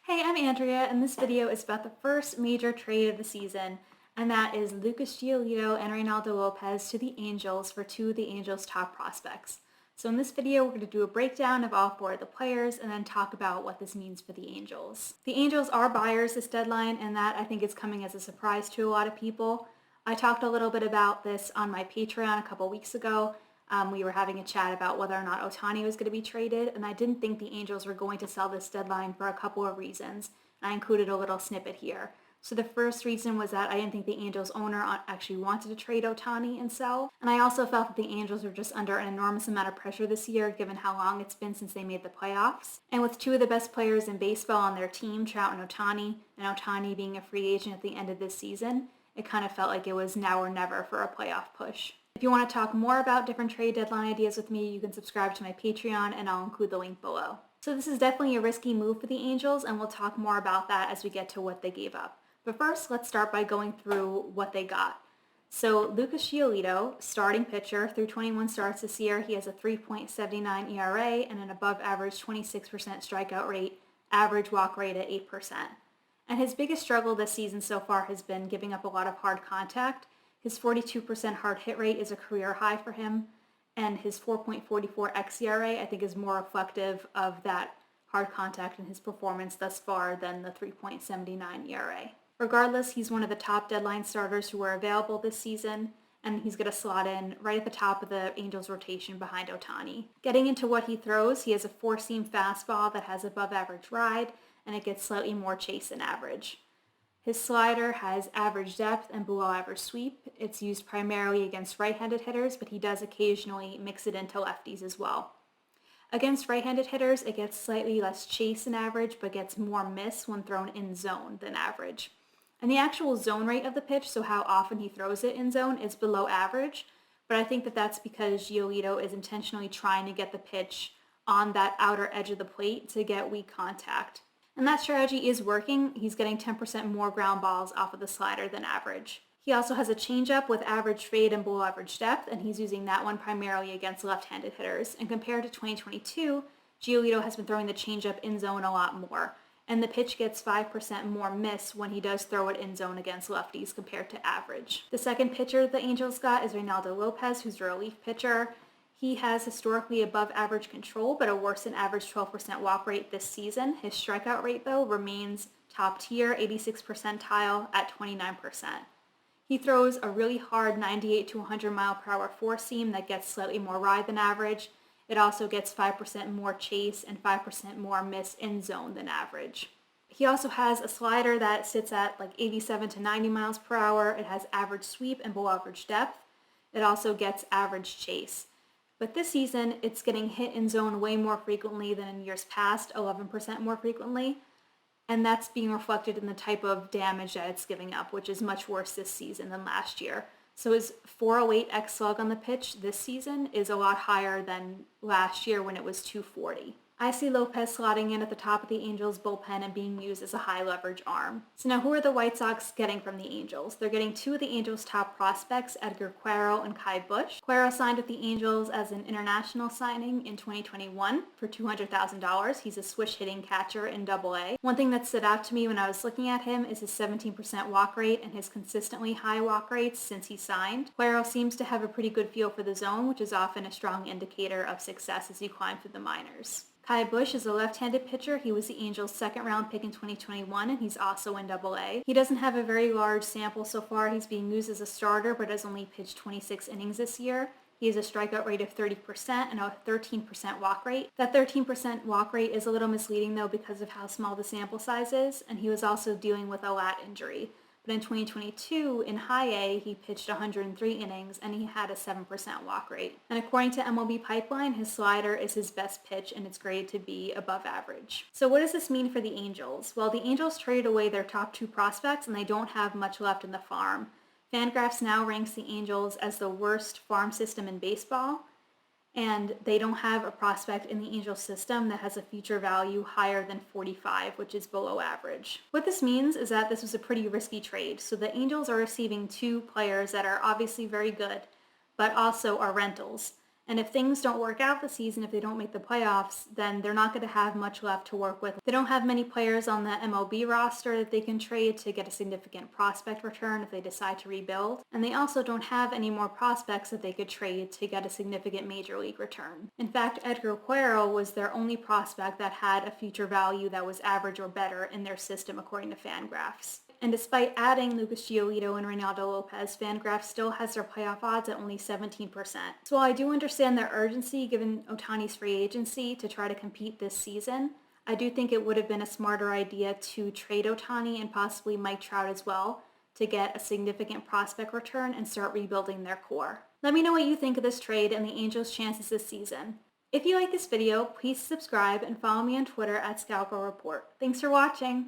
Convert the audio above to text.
Hey, I'm Andrea, and this video is about the first major trade of the season, and that is Lucas Giolito and Reynaldo Lopez to the Angels for two of the Angels' top prospects. So in this video, we're going to do a breakdown of all four of the players and then talk about what this means for the Angels. The Angels are buyers this deadline, and that I think is coming as a surprise to a lot of people. I talked a little bit about this on my Patreon a couple weeks ago. We were having a chat about whether or not Ohtani was going to be traded, and I didn't think the Angels were going to sell this deadline for a couple of reasons, and I included a little snippet here. So the first reason was that I didn't think the Angels owner actually wanted to trade Ohtani and sell, and I also felt that the Angels were just under an enormous amount of pressure this year given how long it's been since they made the playoffs. And with two of the best players in baseball on their team, Trout and Ohtani being a free agent at the end of this season, it kind of felt like it was now or never for a playoff push. If you want to talk more about different trade deadline ideas with me, you can subscribe to my Patreon and I'll include the link below. So this is definitely a risky move for the Angels, and we'll talk more about that as we get to what they gave up. But first, let's start by going through what they got. So Lucas Giolito, starting pitcher, through 21 starts this year, he has a 3.79 ERA and an above average 26% strikeout rate, average walk rate at 8%. And his biggest struggle this season so far has been giving up a lot of hard contact. His 42% hard hit rate is a career high for him, and his 4.44 xERA I think is more reflective of that hard contact in his performance thus far than the 3.79 ERA. Regardless, he's one of the top deadline starters who are available this season, and he's going to slot in right at the top of the Angels rotation behind Ohtani. Getting into what he throws, he has a four-seam fastball that has above average ride, and it gets slightly more chase than average. His slider has average depth and below average sweep. It's used primarily against right-handed hitters, but he does occasionally mix it into lefties as well. Against right-handed hitters, it gets slightly less chase than average, but gets more miss when thrown in zone than average. And the actual zone rate of the pitch, so how often he throws it in zone, is below average, but I think that that's because Giolito is intentionally trying to get the pitch on that outer edge of the plate to get weak contact. And that strategy is working. He's getting 10% more ground balls off of the slider than average. He also has a changeup with average fade and below average depth, and he's using that one primarily against left-handed hitters. And compared to 2022, Giolito has been throwing the changeup in zone a lot more, and the pitch gets 5% more miss when he does throw it in zone against lefties compared to average. The second pitcher the Angels got is Reynaldo Lopez, who's a relief pitcher. He has historically above average control, but a worse than average 12% walk rate this season. His strikeout rate, though, remains top tier, 86th percentile at 29%. He throws a really hard 98 to 100 mile per hour four-seam that gets slightly more ride than average. It also gets 5% more chase and 5% more miss in zone than average. He also has a slider that sits at like 87 to 90 miles per hour. It has average sweep and below average depth. It also gets average chase. But this season, it's getting hit in zone way more frequently than in years past, 11% more frequently. And that's being reflected in the type of damage that it's giving up, which is much worse this season than last year. So his 408 X slug on the pitch this season is a lot higher than last year when it was 240. I see Lopez slotting in at the top of the Angels bullpen and being used as a high leverage arm. So now who are the White Sox getting from the Angels? They're getting two of the Angels' top prospects, Edgar Quero and Kai Bush. Quero signed with the Angels as an international signing in 2021 for $200,000. He's a switch hitting catcher in Double-A. One thing that stood out to me when I was looking at him is his 17% walk rate and his consistently high walk rates since he signed. Quero seems to have a pretty good feel for the zone, which is often a strong indicator of success as you climb through the minors. Kai Bush is a left-handed pitcher. He was the Angels' second-round pick in 2021, and he's also in Double-A. He doesn't have a very large sample so far. He's being used as a starter, but has only pitched 26 innings this year. He has a strikeout rate of 30% and a 13% walk rate. That 13% walk rate is a little misleading, though, because of how small the sample size is, and he was also dealing with a lat injury. But in 2022, in High A, he pitched 103 innings and he had a 7% walk rate. And according to MLB Pipeline, his slider is his best pitch and it's graded to be above average. So what does this mean for the Angels? Well, the Angels traded away their top two prospects and they don't have much left in the farm. Fangraphs now ranks the Angels as the worst farm system in baseball, and they don't have a prospect in the Angels system that has a future value higher than 45, which is below average. What this means is that this was a pretty risky trade. So the Angels are receiving two players that are obviously very good, but also are rentals. And if things don't work out this season, if they don't make the playoffs, then they're not going to have much left to work with. They don't have many players on the MLB roster that they can trade to get a significant prospect return if they decide to rebuild. And they also don't have any more prospects that they could trade to get a significant major league return. In fact, Edgar Quero was their only prospect that had a future value that was average or better in their system according to Fangraphs. And despite adding Lucas Giolito and Reynaldo Lopez, Fangraphs still has their playoff odds at only 17%. So while I do understand their urgency given Ohtani's free agency to try to compete this season, I do think it would have been a smarter idea to trade Ohtani and possibly Mike Trout as well to get a significant prospect return and start rebuilding their core. Let me know what you think of this trade and the Angels' chances this season. If you like this video, please subscribe and follow me on Twitter at ScoutGirlReport. Thanks for watching!